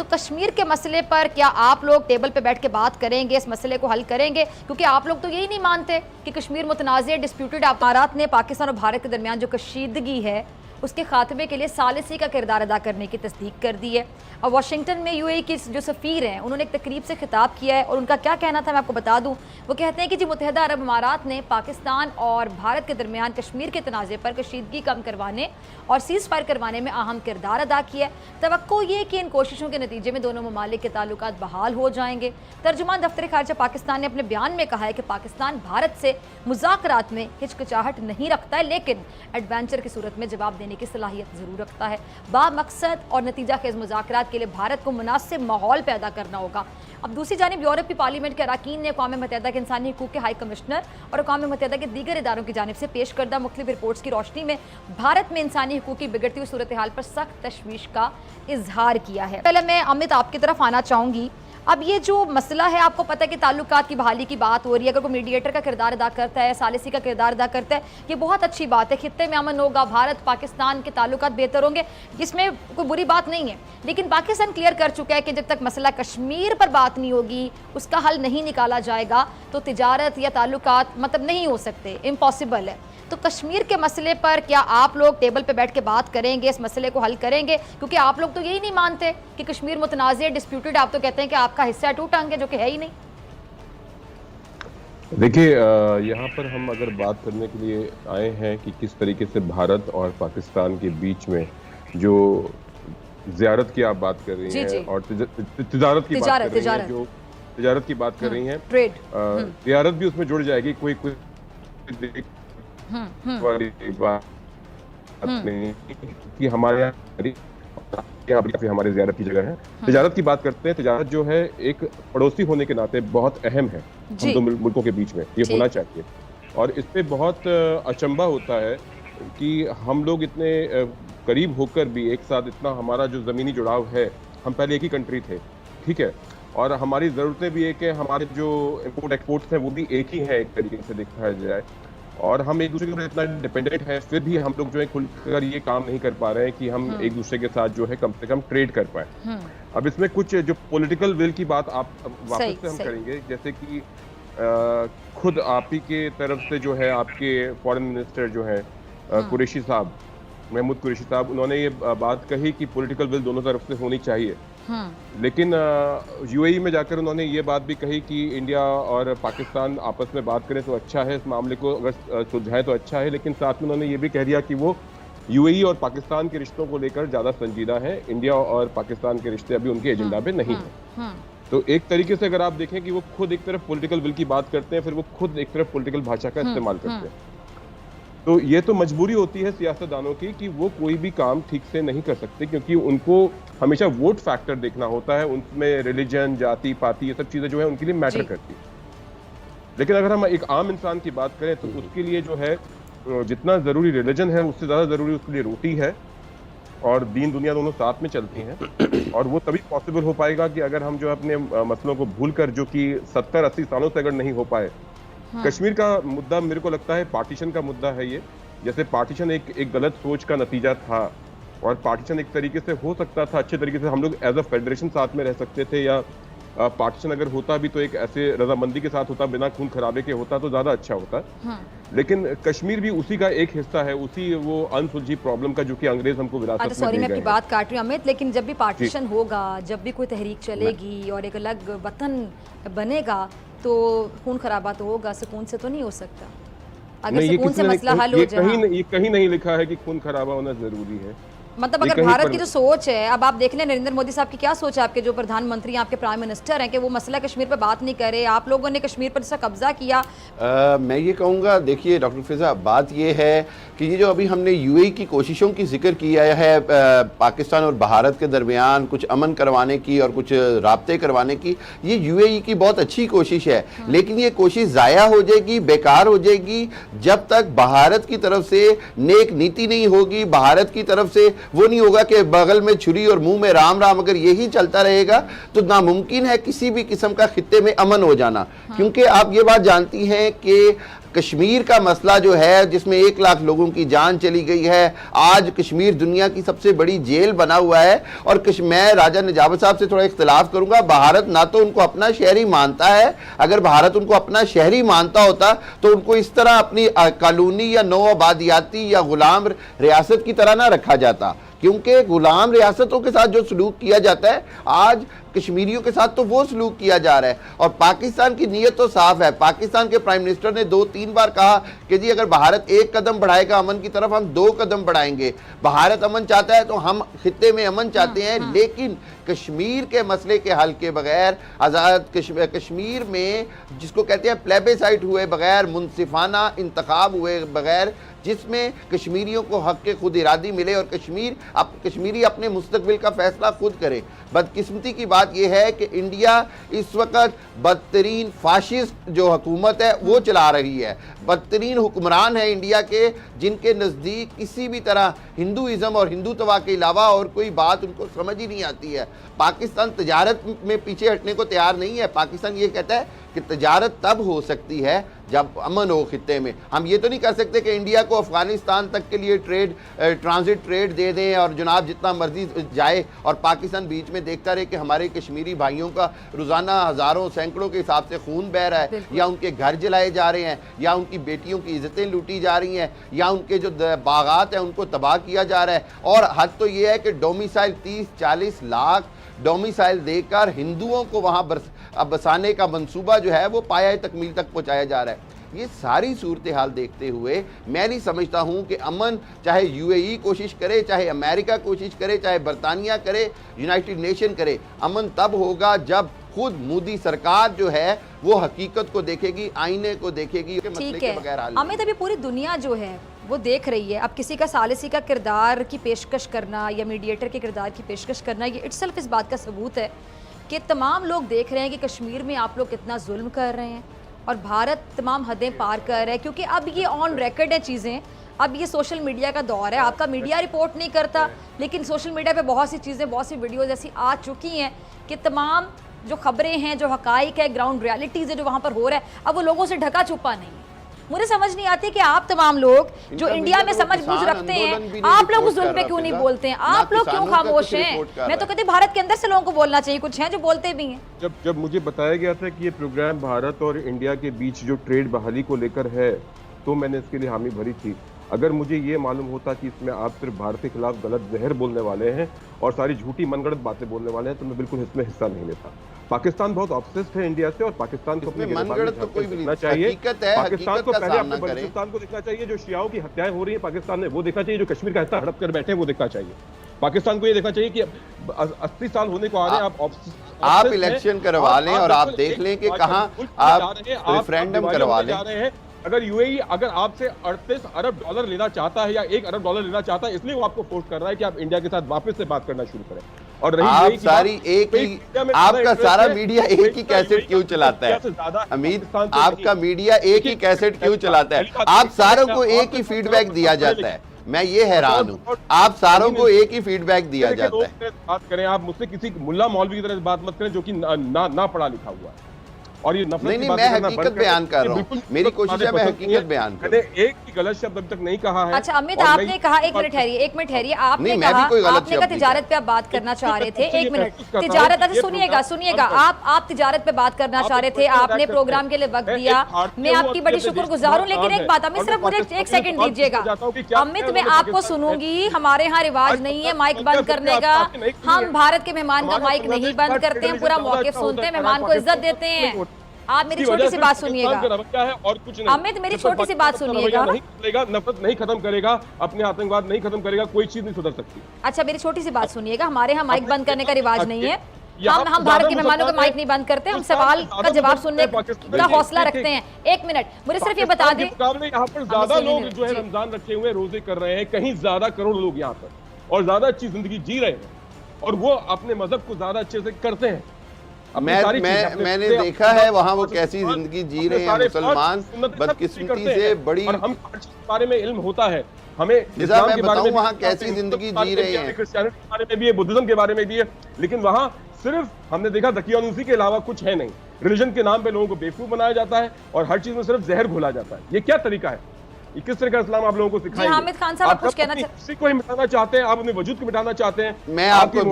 तो कश्मीर के मसले पर क्या आप लोग टेबल पे बैठ के बात करेंगे, इस मसले को हल करेंगे? क्योंकि आप लोग तो यही नहीं मानते कि कश्मीर मुतनाज़ डिस्प्यूटेड। भारत ने पाकिस्तान और भारत के दरमियान जो कशीदगी है उसके खात्मे के लिए सालिसी का किरदार अदा करने की तस्दीक कर दी है। और वाशिंगटन में यूएई के जो सफ़ीर हैं उन्होंने एक तकरीब से खिताब किया है और उनका क्या कहना था मैं आपको बता दूं। वो कहते हैं कि जी मुत्तहिदा अरब अमारात ने पाकिस्तान और भारत के दरमियान कश्मीर के तनाज़े पर कशीदगी कम करवाने और सीज़ फायर करवाने में अहम किरदार अदा किया है। तवक्को ये कि इन कोशिशों के नतीजे में दोनों ममालिक के ताल्लुकात बहाल हो जाएंगे। तर्जुमान दफ्तर खारजा पाकिस्तान ने अपने बयान में कहा है कि पाकिस्तान भारत से मुज़ाकरात में हिचकिचाहट नहीं रखता है, लेकिन एडवेंचर की सूरत में जवाब देने की सलाहियत जरूर रखता है। बामकसद और नतीजा खेज मुज़ाकरात के लिए भारत को मुनासिब माहौल पैदा करना होगा। अब दूसरी जानिब यूरोप की पार्लियामेंट के अरकान ने अक़वाम मुत्तहिदा के इंसानी हकूक़ के हाई कमिश्नर और अक़वाम मुत्तहिदा के दीगर इदारों की जानिब से पेश करदा मुख्तलिफ रिपोर्ट्स की रोशनी में भारत में इंसानी हकूक़ की बिगड़ती हुई सूरत हाल पर सख्त तशवीश का इजहार किया है। पहले मैं अमित आपकी तरफ आना चाहूँगी। अब ये जो मसला है, आपको पता है कि ताल्लुकात की बहाली की बात हो रही है, अगर कोई मीडिएटर का किरदार अदा करता है, सालिसी का किरदार अदा करता है, ये बहुत अच्छी बात है। खित्ते में अमन होगा, भारत पाकिस्तान के ताल्लुकात बेहतर होंगे, इसमें कोई बुरी बात नहीं है। लेकिन पाकिस्तान क्लियर कर चुका है कि जब तक मसला कश्मीर पर बात नहीं होगी, उसका हल नहीं निकाला जाएगा, तो तिजारत या ताल्लुकात मतलब नहीं हो सकते, इम्पॉसिबल है। तो कश्मीर के मसले पर क्या आप लोग टेबल पे बैठ के बात करेंगे, इस मसले को हल करेंगे? क्योंकि आप लोग तो यही नहीं मानते कि कश्मीर मुतनाज़ डिस्प्यूटेड, आप तो कहते हैं कि आपका हिस्सा टू टंग है, जो कि है ही नहीं। देखिए, यहाँ पर हम अगर बात करने के लिए आए हैं कि किस तरीके से भारत और पाकिस्तान के बीच में जो ज़ियारत की आप बात कर रही हैं और तिजारत की बात कर रही हैं, जो तिजारत की बात कर रही हैं, ट्रेड ज़ियारत भी उसमें जुड़ जाएगी। कोई वाली बात नहीं कि हमारे यहाँ भी हमारे ज़ियारत की जगह है। तिजारत की बात करते हैं। तिजारत जो है एक पड़ोसी होने के नाते बहुत अहम है हम दो मुल्कों के बीच में, ये होना चाहिए। और इस पे बहुत अचंभा होता है कि हम लोग इतने करीब होकर भी एक साथ इतना हमारा जो ज़मीनी जुड़ाव है, हम पहले एक ही कंट्री थे, ठीक है, और हमारी ज़रूरतें भी एक है, हमारे जो इम्पोर्ट एक्सपोर्ट्स हैं वो भी एक ही है एक तरीके से देखा जाए, और हम एक दूसरे के ऊपर इतना डिपेंडेंट है, फिर भी हम लोग जो है खुलकर ये काम नहीं कर पा रहे हैं कि हम एक दूसरे के साथ जो है कम से कम ट्रेड कर पाए। अब इसमें कुछ जो पॉलिटिकल विल की बात आप वापस से हम करेंगे, जैसे कि खुद आप ही के तरफ से जो है आपके फॉरेन मिनिस्टर जो है कुरैशी साहब, महमूद कुरैशी साहब, उन्होंने ये बात कही कि पॉलिटिकल विल दोनों तरफ से होनी चाहिए। लेकिन यूएई में जाकर उन्होंने ये बात भी कही कि इंडिया और पाकिस्तान आपस में बात करें तो अच्छा है, इस मामले को अगर सुलझाएं तो अच्छा है, लेकिन साथ में उन्होंने ये भी कह दिया कि वो यूएई और पाकिस्तान के रिश्तों को लेकर ज़्यादा संजीदा है, इंडिया और पाकिस्तान के रिश्ते अभी उनके एजेंडा पे नहीं है। तो एक तरीके से अगर आप देखें कि वो खुद एक तरफ पॉलिटिकल विल की बात करते हैं, फिर वो खुद एक तरफ पॉलिटिकल भाषा का इस्तेमाल करते हैं। तो ये तो मजबूरी होती है सियासतदानों की कि वो कोई भी काम ठीक से नहीं कर सकते, क्योंकि उनको हमेशा वोट फैक्टर देखना होता है, उनमें रिलीजन, जाति पाति, ये सब चीजें जो है उनके लिए मैटर करती है। लेकिन अगर हम एक आम इंसान की बात करें तो उसके लिए जो है जितना जरूरी रिलीजन है उससे ज्यादा जरूरी उसके लिए रोटी है, और दीन दुनिया दोनों साथ में चलती हैं। और वो तभी पॉसिबल हो पाएगा कि अगर हम जो अपने मसलों को भूलकर, जो कि 70-80 सालों से अगर नहीं हो पाए, कश्मीर का मुद्दा मेरे को लगता है पार्टीशन का मुद्दा है ये। जैसे पार्टीशन एक गलत सोच का नतीजा था, और पार्टीशन एक तरीके से हो सकता था अच्छे तरीके से, हम लोग एज अ फेडरेशन साथ में रह सकते थे, या पार्टीशन अगर होता भी तो एक ऐसे रजामंदी के साथ होता, बिना खून खराबे के होता तो ज्यादा अच्छा होता। लेकिन कश्मीर भी उसी का एक हिस्सा है, उसी वो अनसुलझी प्रॉब्लम का, जो कि अंग्रेज हमको विरासत में दे गए। सॉरी मैं आपकी बात काट रही हूँ अमित, लेकिन जब भी पार्टीशन होगा, जब भी कोई तहरीक चलेगी और एक अलग वतन बनेगा, तो खून खराबा तो होगा, सुकून से तो नहीं हो सकता। अगर सुकून से मसला हल हो जाए, ये कहीं नहीं लिखा है कि खून खराबा होना जरूरी है। मतलब अगर भारत की जो सोच है, अब आप देख लें नरेंद्र मोदी साहब की क्या सोच है, आपके जो प्रधानमंत्री, आपके प्राइम मिनिस्टर हैं, कि वो मसला कश्मीर पे बात नहीं करे, आप लोगों ने कश्मीर पर इसका कब्जा किया। मैं ये कहूँगा, देखिए डॉक्टर फिजा, बात ये है कि ये जो अभी हमने यूएई की कोशिशों की जिक्र किया है पाकिस्तान और भारत के दरमियान कुछ अमन करवाने की और कुछ राब्ते करवाने की, ये यूएई की बहुत अच्छी कोशिश है। लेकिन ये कोशिश ज़ाया हो जाएगी, बेकार हो जाएगी, जब तक भारत की तरफ से नेक नीति नहीं होगी, भारत की तरफ से वो नहीं होगा कि बगल में छुरी और मुंह में राम राम। अगर यही चलता रहेगा तो नामुमकिन है किसी भी किस्म का खित्ते में अमन हो जाना। क्योंकि आप ये बात जानती हैं कि कश्मीर का मसला जो है जिसमें 1 लाख लोगों की जान चली गई है, आज कश्मीर दुनिया की सबसे बड़ी जेल बना हुआ है। और मैं राजा नजाबत साहब से थोड़ा इख्तिलाफ करूंगा, भारत ना तो उनको अपना शहरी मानता है, अगर भारत उनको अपना शहरी मानता होता तो उनको इस तरह अपनी कॉलोनी या नौ आबादियाती या गुलाम रियासत की तरह ना रखा जाता, क्योंकि गुलाम रियासतों के साथ जो सलूक किया जाता है आज कश्मीरियों के साथ तो वो सलूक किया जा रहा है। और पाकिस्तान की नीयत तो साफ है, पाकिस्तान के प्राइम मिनिस्टर ने 2-3 बार कहा कि जी अगर भारत 1 कदम बढ़ाएगा अमन की तरफ, हम 2 कदम बढ़ाएंगे। भारत अमन चाहता है तो हम खित्ते में अमन चाहते हैं, लेकिन कश्मीर के मसले के हल के बगैर, आज़ाद कश्मीर में जिसको कहते हैं प्लेबेसाइट हुए बगैर, मुनसिफाना इंतखाब हुए बगैर, जिसमें कश्मीरियों को हक के खुद इरादी मिले और कश्मीरी अपने मुस्तकबिल का फैसला खुद करे। बदकिस्मती की बात यह है कि इंडिया इस वक्त बदतरीन फाशिस्ट जो हुकूमत है वो चला रही है, बदतरीन हुक्मरान है इंडिया के, जिनके नज़दीक किसी भी तरह हिंदुइज़्म और हिंदुत्व के अलावा और कोई बात उनको समझ ही नहीं आती है। पाकिस्तान तजारत में पीछे हटने को तैयार नहीं है। पाकिस्तान ये कहता है कि तजारत तब हो सकती है जब अमन हो खित्ते में। हम ये तो नहीं कर सकते कि इंडिया को अफगानिस्तान तक के लिए ट्रांजिट ट्रेड दे दें और जनाब जितना मर्जी जाए, और पाकिस्तान बीच में देखता रहे कि हमारे कश्मीरी भाइयों का रोज़ाना हज़ारों सैकड़ों के हिसाब से खून बह रहा है, या उनके घर जलाए जा रहे हैं, या उनकी बेटियों की इज्जतें लूटी जा रही हैं, या उनके जो बागात हैं उनको तबाह किया जा रहा है। और हद तो ये है कि डोमिसाइल 30-40 लाख डोमिसाइल देकर हिंदुओं को वहाँ बसाने का मंसूबा जो है वो पाया तकमील तक पहुँचाया जा रहा है। ये सारी सूरत हाल देखते हुए मैं नहीं समझता हूँ कि अमन, चाहे यूएई कोशिश करे, चाहे अमेरिका कोशिश करे, चाहे बरतानिया करे, यूनाइटेड नेशन करे, अमन तब होगा जब खुद मोदी सरकार जो है वो हकीकत को देखेगी, आईने को देखेगी। ठीक है अमित, अभी पूरी दुनिया जो है वो देख रही है, अब किसी का सालिसी का किरदार की पेशकश करना या मीडिएटर के किरदार की पेशकश करना, ये इटसेल्फ इस बात का सबूत है कि तमाम लोग देख रहे हैं कि कश्मीर में आप लोग कितना जुल्म कर रहे हैं और भारत तमाम हदें पार कर रहा है। क्योंकि अब ये ऑन रिकॉर्ड है चीज़ें, अब ये सोशल मीडिया का दौर है। आपका मीडिया रिपोर्ट नहीं करता, लेकिन सोशल मीडिया पे बहुत सी चीज़ें, बहुत सी वीडियोज़ ऐसी आ चुकी हैं कि तमाम जो खबरें हैं, जो हकाइक है, ग्राउंड रियलिटीज़ है जो वहाँ पर हो रहा है, अब वो लोगों से ढका छुपा नहीं है। मुझे समझ नहीं आती कि आप तमाम लोग जो इंडिया में समझ बूझ रखते हैं, आप लोग उस जुल्म पे क्यों नहीं बोलते हैं? आप लोग क्यों खामोश हैं? मैं तो कहती भारत के अंदर से लोगों को बोलना चाहिए, कुछ हैं जो बोलते भी हैं। जब मुझे बताया गया था कि ये प्रोग्राम भारत और इंडिया के बीच जो ट्रेड बहाली को लेकर है, तो मैंने इसके लिए हामी भरी थी। अगर मुझे ये मालूम होता कि इसमें आप सिर्फ भारत के खिलाफ गलत जहर बोलने वाले हैं और सारी झूठी मनगढ़ंत बातें बोलने वाले हैं, तो मैं बिल्कुल इसमें हिस्सा नहीं लेता। पाकिस्तान बहुत ऑब्सेस्ड है इंडिया से और पाकिस्तान को अपने देखना चाहिए। पाकिस्तान को पहले अपने बलूचिस्तान को देखना चाहिए, जो शियाओं की हत्याएं हो रही है पाकिस्तान में वो देखना चाहिए, जो कश्मीर का हिस्सा हड़प कर बैठे वो देखना चाहिए। पाकिस्तान को ये देखना चाहिए कि 80 साल होने को आ रहे हैं, आप इलेक्शन करवा लें और आप देख लें कि कहां आप रेफरेंडम करवा लें। अगर यूएई अगर आपसे 38 अरब डॉलर लेना चाहता है या 1 अरब डॉलर लेना चाहता है, इसलिए वो आपको फोर्स कर रहा है कि आप इंडिया के साथ वापस से बात करना शुरू करें। और रही आप सारी एक ही, आपका सारा मीडिया एक ही कैसेट क्यों चलाता है अमित? आपका मीडिया एक ही कैसेट क्यों चलाता है? आप सारों को एक ही फीडबैक दिया जाता है। मैं ये हैरान हूँ, आप सारों को एक ही फीडबैक दिया जाता है। बात करें आप मुझसे किसी मुल्ला मौलवी की तरह बात मत करें जो कि ना पढ़ा लिखा हुआ है। और ये नफरत नहीं, मैं हकीकत बयान कर रहा हूँ, मेरी कोशिश है मैं हकीकत बयान करूं। एक भी गलत शब्द अभी तक नहीं कहा है। अच्छा अमित, आपने कहा, एक मिनट ठहरिए, आपने कहा तिजारत पे आप बात करना चाह रहे थे। एक मिनट, तिजारत, अच्छा सुनिएगा, आप तिजारत पे बात करना चाह रहे थे, आपने प्रोग्राम के लिए वक्त दिया, मैं आपकी बड़ी शुक्रगुजार हूँ। लेकिन एक बात अमित, सिर्फ मुझे 1 सेकंड दीजिएगा अमित, मैं आपको सुनूंगी। हमारे यहाँ रिवाज नहीं है माइक बंद करने का, हम भारत के मेहमान का माइक नहीं बंद करते, हम पूरा मौक़िफ़ सुनते हैं, मेहमान को इज्जत देते हैं। आप मेरी छोटी सी बात सुनिएगा और कुछ नहीं। अमित, मेरी छोटी सी बात सुनिएगा। नफरत नहीं खत्म करेगा, अपने आतंकवाद नहीं खत्म करेगा, कोई चीज नहीं सुधर सकती। अच्छा, मेरी छोटी सी बात सुनिएगा, हमारे यहाँ माइक बंद करने का रिवाज नहीं है, हम भारत के मेहमानों का माइक नहीं बंद करते, हम सवाल का जवाब सुनने का हौसला रखते हैं। 1 मिनट, मुझे सिर्फ ये बता दें, यहाँ पर ज्यादा लोग जो है रमजान रखे हुए रोजे कर रहे हैं, कहीं ज्यादा करोड़ लोग यहाँ पर, और ज्यादा अच्छी जिंदगी जी रहे हैं, और वो अपने मजहब को ज्यादा अच्छे से करते हैं। मैंने देखा है वहाँ वो कैसी जिंदगी जी रहे हैं मुसलमान, बदकिस्मती से बड़ी। और हम बारे में इल्म होता है हमें, इस्लाम के बारे में वहाँ कैसी जिंदगी जी रहे हैं, क्रिश्चियनिटी के बारे में भी है, बुद्धिज्म के बारे में भी है, लेकिन वहाँ सिर्फ हमने देखा दकियानूसी के अलावा कुछ है नहीं। रिलीजन के नाम पे लोगों को बेवकूफ बनाया जाता है और हर चीज में सिर्फ जहर घोला जाता है। ये क्या तरीका है? ये किस तरह का इस्लाम आप लोगों को सिखाएंगे? हामिद खान साहब, आप कुछ कहना किसी को ही मिटाना चाहते हैं, आप अपने वजूद को मिटाना चाहते हैं। मैं आपको